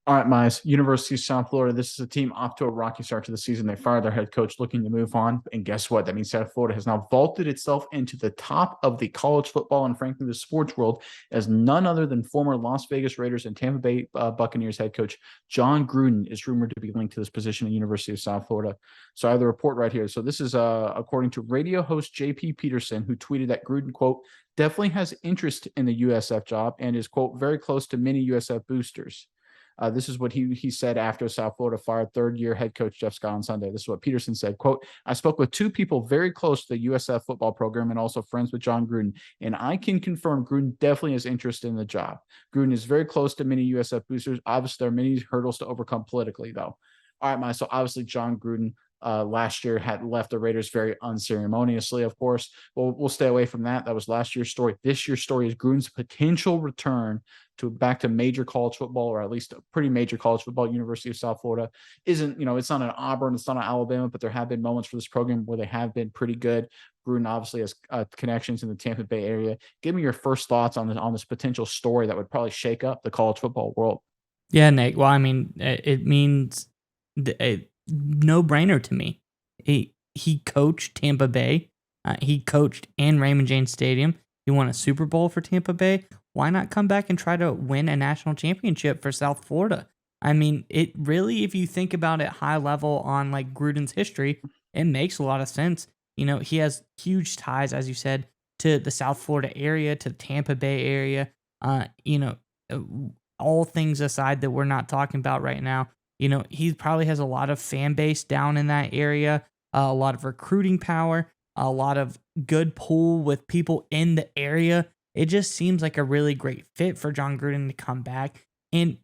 All right, Miles, University of South Florida. This is a team off to a rocky start to the season. They fired their head coach looking to move on. And guess what? That means South Florida has now vaulted itself into the top of the college football and, frankly, the sports world as none other than former Las Vegas Raiders and Tampa Bay Buccaneers head coach Jon Gruden is rumored to be linked to this position at University of South Florida. So I have the report right here. So this is according to radio host J.P. Peterson, who tweeted that Gruden, quote, definitely has interest in the USF job and is, quote, very close to many USF boosters. This is what he said after South Florida fired third-year head coach Jeff Scott on Sunday. This is what Peterson said, quote, I spoke with two people very close to the USF football program and also friends with Jon Gruden, and I can confirm Gruden definitely has interest in the job. Gruden is very close to many USF boosters. Obviously, there are many hurdles to overcome politically, though. All right, Mike, so obviously Jon Gruden last year had left the Raiders very unceremoniously, of course. Well, we'll stay away from that. That was last year's story. This year's story is Gruden's potential return to back to major college football, or at least a pretty major college football. University of South Florida isn't, it's not an Auburn, it's not an Alabama, but there have been moments for this program where they have been pretty good. Gruden obviously has connections in the Tampa Bay area. Give me your first thoughts on this potential story that would probably shake up the college football world. Yeah, Nick. Well, I mean, it means a no-brainer to me. He coached Tampa Bay. He coached in Raymond James Stadium. He won a Super Bowl for Tampa Bay. Why not come back and try to win a national championship for South Florida? I mean, it really, if you think about it high level on like Gruden's history, it makes a lot of sense. He has huge ties, as you said, to the South Florida area, to the Tampa Bay area. Uh, you know, uh, all things aside that we're not talking about right now, he probably has a lot of fan base down in that area, a lot of recruiting power, a lot of good pull with people in the area. It just seems like a really great fit for Jon Gruden to come back. And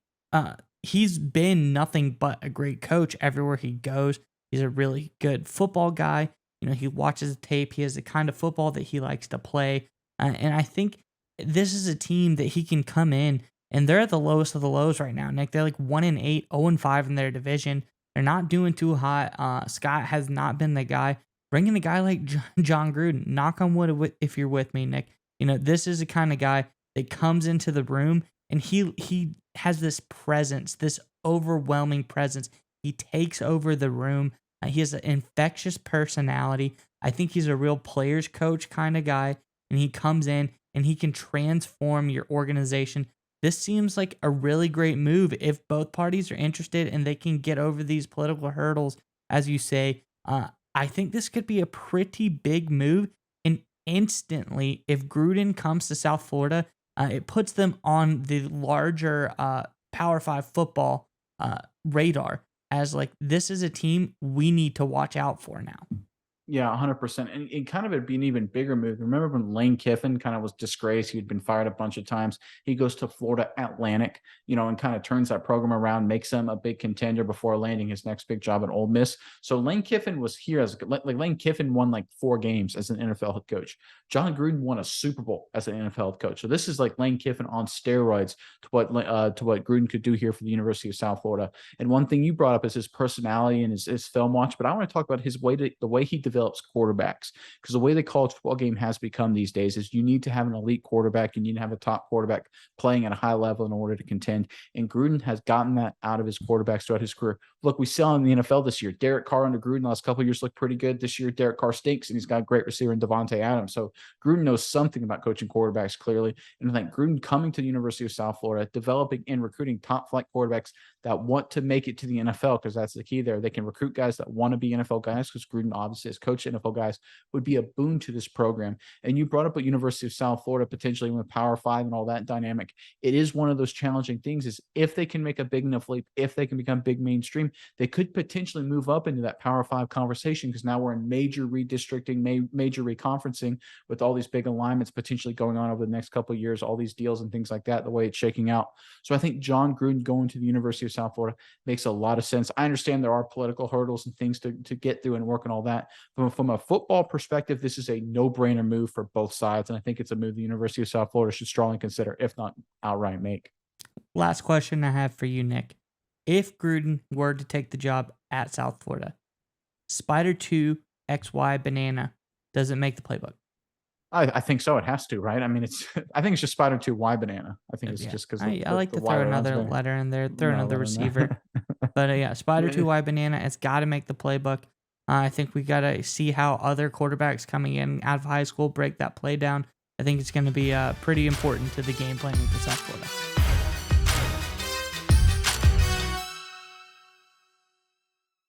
he's been nothing but a great coach everywhere he goes. He's a really good football guy. He watches the tape. He has the kind of football that he likes to play. And I think this is a team that he can come in, and they're at the lowest of the lows right now, Nick. They're like 1-8, 0-5 in their division. They're not doing too hot. Scott has not been the guy. Bringing a guy like Jon Gruden, knock on wood if you're with me, Nick. This is the kind of guy that comes into the room and he has this presence, this overwhelming presence. He takes over the room. He has an infectious personality. I think he's a real players coach kind of guy, and he comes in and he can transform your organization. This seems like a really great move if both parties are interested and they can get over these political hurdles, as you say. I think this could be a pretty big move. And instantly, if Gruden comes to South Florida, it puts them on the larger Power Five football radar as like this is a team we need to watch out for now. Yeah, 100%. And kind of it'd be an even bigger move. Remember when Lane Kiffin kind of was disgraced? He'd been fired a bunch of times. He goes to Florida Atlantic, and kind of turns that program around, makes them a big contender before landing his next big job at Ole Miss. So Lane Kiffin was here like Lane Kiffin won like 4 games as an NFL head coach. Jon Gruden won a Super Bowl as an NFL head coach. So this is like Lane Kiffin on steroids to what Gruden could do here for the University of South Florida. And one thing you brought up is his personality and his film watch, but I want to talk about the way he develops quarterbacks, because the way the college football game has become these days is you need to have an elite quarterback. You need to have a top quarterback playing at a high level in order to contend. And Gruden has gotten that out of his quarterbacks throughout his career. Look, we saw in the NFL this year, Derek Carr under Gruden the last couple of years looked pretty good. This year, Derek Carr stinks, and he's got a great receiver in Devontae Adams. So Gruden knows something about coaching quarterbacks clearly. And I think Gruden coming to the University of South Florida, developing and recruiting top flight quarterbacks that want to make it to the NFL, because that's the key there. They can recruit guys that want to be NFL guys, because Gruden obviously has coached NFL guys, would be a boon to this program. And you brought up at University of South Florida, potentially with Power Five and all that dynamic. It is one of those challenging things is if they can make a big enough leap, if they can become big mainstream, they could potentially move up into that Power Five conversation, because now we're in major redistricting, major reconferencing with all these big alignments potentially going on over the next couple of years, all these deals and things like that, the way it's shaking out. So I think Jon Gruden going to the University of South Florida makes a lot of sense. I understand there are political hurdles and things to get through and work and all that. But from a football perspective, this is a no-brainer move for both sides. And I think it's a move the University of South Florida should strongly consider, if not outright make. Last question I have for you, Nick. If Gruden were to take the job at South Florida, Spider 2 XY Banana doesn't make the playbook. I think so. It has to, right? I mean, it's. I think it's just Spider 2 Y banana. I think it's Yeah, just because I the like the to Y throw around is another better. letter in there, throw No, another let in receiver. there. But yeah, Spider 2Y Banana, it's got to make the playbook. I think we got to see how other quarterbacks coming in out of high school break that play down. I think it's going to be pretty important to the game planning for South Florida.